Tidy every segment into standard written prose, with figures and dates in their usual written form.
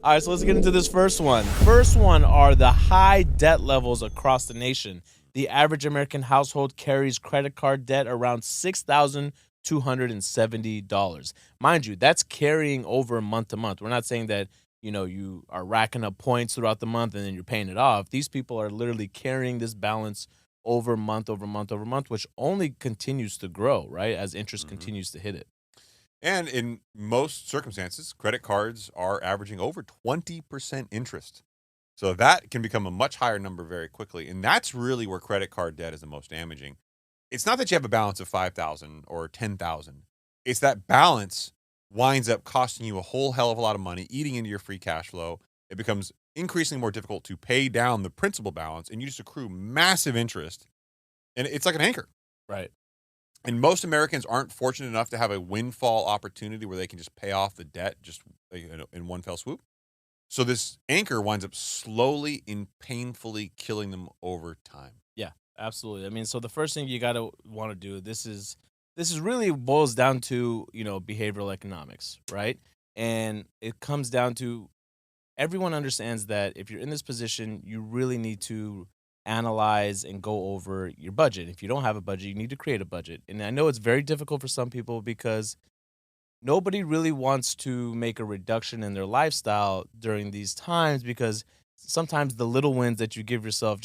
All right, so let's get into this first one. First one are the high debt levels across the nation. The average American household carries credit card debt around $6,270. Mind you, that's carrying over month to month. We're not saying that, you are racking up points throughout the month and then you're paying it off. These people are literally carrying this balance over month over month over month, which only continues to grow, right, as interest continues to hit it. And in most circumstances, credit cards are averaging over 20% interest. So that can become a much higher number very quickly. And that's really where credit card debt is the most damaging. It's not that you have a balance of 5,000 or 10,000. It's that balance winds up costing you a whole hell of a lot of money, eating into your free cash flow. It becomes increasingly more difficult to pay down the principal balance, and you just accrue massive interest. And it's like an anchor. Right. And most Americans aren't fortunate enough to have a windfall opportunity where they can just pay off the debt just in one fell swoop. So this anchor winds up slowly and painfully killing them over time. Yeah, absolutely. I mean, so the first thing you gotta want to do, this is really boils down to, behavioral economics, right? And it comes down to everyone understands that if you're in this position, you really need to analyze and go over your budget. If you don't have a budget, you need to create a budget. And I know it's very difficult for some people because nobody really wants to make a reduction in their lifestyle during these times because sometimes the little wins that you give yourself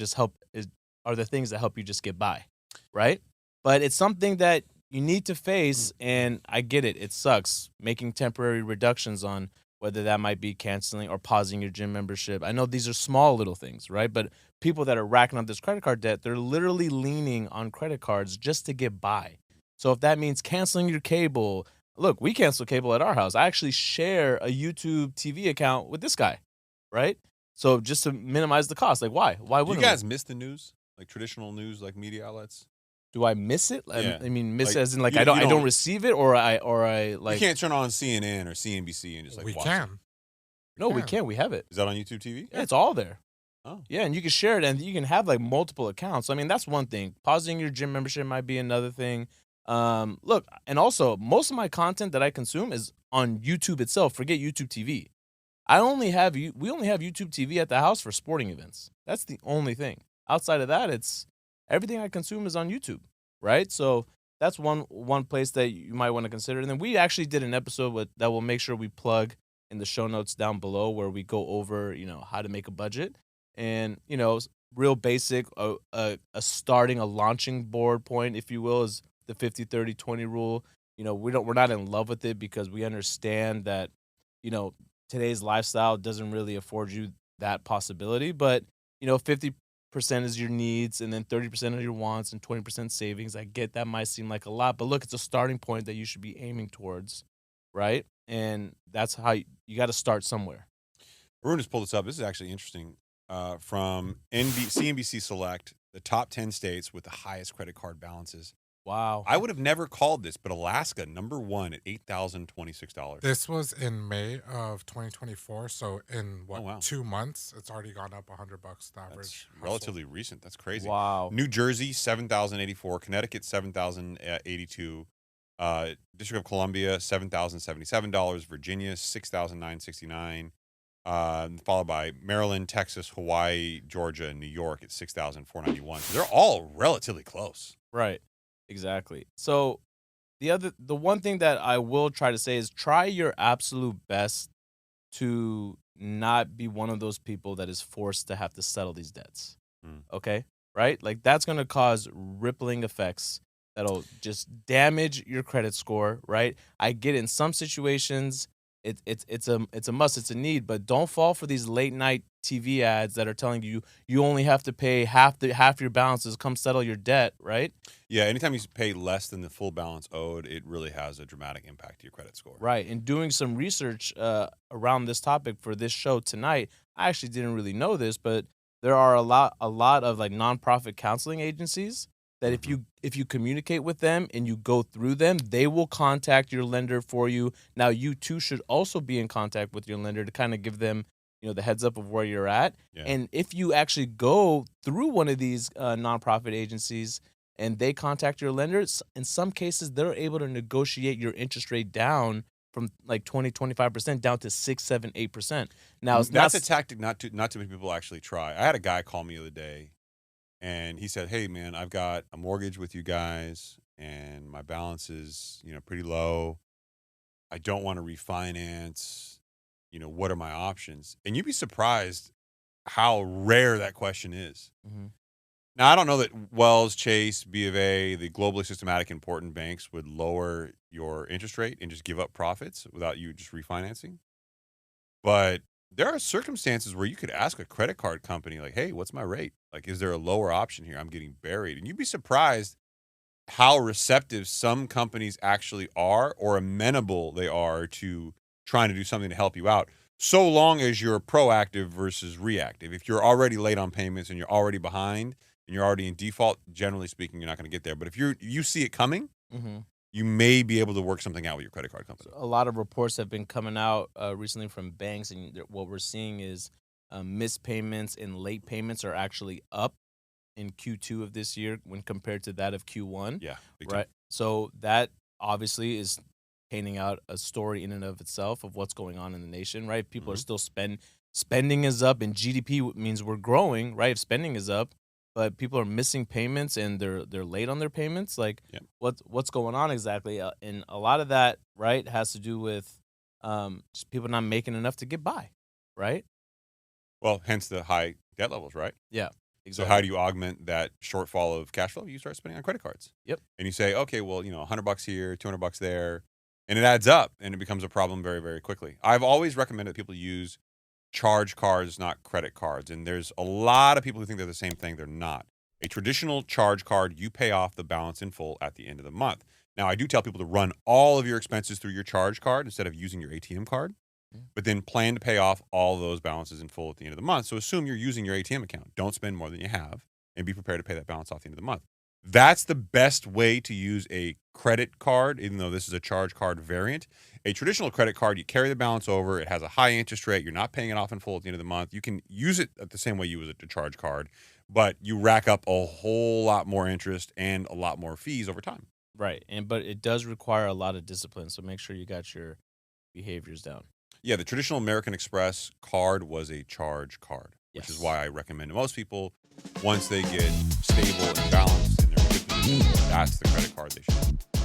are the things that help you just get by, right? But it's something that you need to face, and I get it. It sucks making temporary reductions on whether that might be canceling or pausing your gym membership. I know these are small little things, right? But people that are racking up this credit card debt, they're literally leaning on credit cards just to get by. So if that means canceling your cable, look, we cancel cable at our house. I actually share a YouTube TV account with this guy, right? So just to minimize the cost. Like, why? Why Do wouldn't you guys miss the news? Like traditional news, like media outlets? do I miss it? Yeah. I mean, miss Like, as in like you I don't don't- receive it, or I You like. can't turn on CNN or CNBC and just like we watch can. it. No, we can. can't. We have it. Is that on YouTube TV? Yeah, it's all there. Oh. Yeah, and you can share it, and you can have like multiple accounts. I mean, that's one thing. Pausing your gym membership might be another thing. Look, and also most of my content that I consume is on YouTube itself. Forget YouTube TV. We only have YouTube TV at the house for sporting events. That's the only thing. Outside of that, it's everything I consume is on YouTube, right? So that's one place that you might want to consider. And then we actually did an episode that we'll make sure we plug in the show notes down below where we go over, how to make a budget and, real basic, a launching board point, if you will, is the 50-30-20 rule. We're not in love with it because we understand that, today's lifestyle doesn't really afford you that possibility, but 50% is your needs and then 30% of your wants and 20% savings. I get that might seem like a lot, but look, it's a starting point that you should be aiming towards, right? And that's how you got to start somewhere. Haroon has pulled this up. This is actually interesting. From CNBC Select, the top 10 states with the highest credit card balances. Wow. I would have never called this, but Alaska, number one at $8,026. This was in May of 2024, so in Oh, wow. 2 months, it's already gone up $100 the That's average. relatively recent. That's crazy. Wow. New Jersey, 7,084. Connecticut, 7,082. District of Columbia, $7,077. Virginia, $6,969. Followed by Maryland, Texas, Hawaii, Georgia, and New York at $6,491. So they're all relatively close. Right. Exactly. So the one thing that I will try to say is try your absolute best to not be one of those people that is forced to have to settle these debts. Okay? Right? Like that's going to cause rippling effects that'll just damage your credit score, right? I get it. In some situations it's a must, it's a need, but don't fall for these late night TV ads that are telling you you only have to pay half your balances, come settle your debt, right? Yeah, anytime you pay less than the full balance owed, it really has a dramatic impact to your credit score. Right. And doing some research around this topic for this show tonight, I actually didn't really know this, but there are a lot of like nonprofit counseling agencies that if you communicate with them and you go through them, they will contact your lender for you. Now, you too should also be in contact with your lender to kind of give them, the heads up of where you're at. Yeah. And if you actually go through one of these nonprofit agencies and they contact your lenders, in some cases, they're able to negotiate your interest rate down from like 20-25% down to 6-7-8%. Now it's That's not a tactic not too many people actually try. I had a guy call me the other day, and he said, "Hey, man, I've got a mortgage with you guys, and my balance is pretty low. I don't want to refinance. What are my options?" And you'd be surprised how rare that question is. Mhm. Now, I don't know that Wells, Chase, B of A, the globally systematic important banks would lower your interest rate and just give up profits without you just refinancing. But there are circumstances where you could ask a credit card company, like, "Hey, what's my rate? Like, is there a lower option here? I'm getting buried." And you'd be surprised how receptive some companies actually are or amenable they are to trying to do something to help you out, so long as you're proactive versus reactive. If you're already late on payments and you're already behind and you're already in default, generally speaking, you're not going to get there. But if you see it coming, Mhm. you may be able to work something out with your credit card company. A lot of reports have been coming out recently from banks, and what we're seeing is missed payments and late payments are actually up in Q2 of this year when compared to that of Q1. Yeah, big time. Right. So that obviously is painting out a story in and of itself of what's going on in the nation. Right. People are Mhm. still spending is up, and GDP means we're growing. Right. If spending is up, but people are missing payments and they're late on their payments. Like, Yep. what's going on exactly? And a lot of that, right, has to do with just people not making enough to get by. Right. Well, hence the high debt levels, right? Yeah. So Exactly. how do you augment that shortfall of cash flow? You start spending on credit cards. Yep. And you say, okay, well, $100 here, $200 there, and it adds up, and it becomes a problem very, very quickly. I've always recommended people use charge cards, not credit cards. And there's a lot of people who think they're the same thing. They're not. A traditional charge card, you pay off the balance in full at the end of the month. Now, I do tell people to run all of your expenses through your charge card instead of using your ATM card, but then plan to pay off all those balances in full at the end of the month. So assume you're using your ATM account. Don't spend more than you have, and be prepared to pay that balance off the end of the month. That's the best way to use a credit card, even though this is a charge card variant. A traditional credit card, you carry the balance over. It has a high interest rate. You're not paying it off in full at the end of the month. You can use it at the same way you use a charge card, but you rack up a whole lot more interest and a lot more fees over time. Right. But it does require a lot of discipline. So make sure you got your behaviors down. Yeah, the traditional American Express card was a charge card, which is Yes. why I recommend to most people, once they get stable and balanced and they're in a good position, that's the credit card they should have.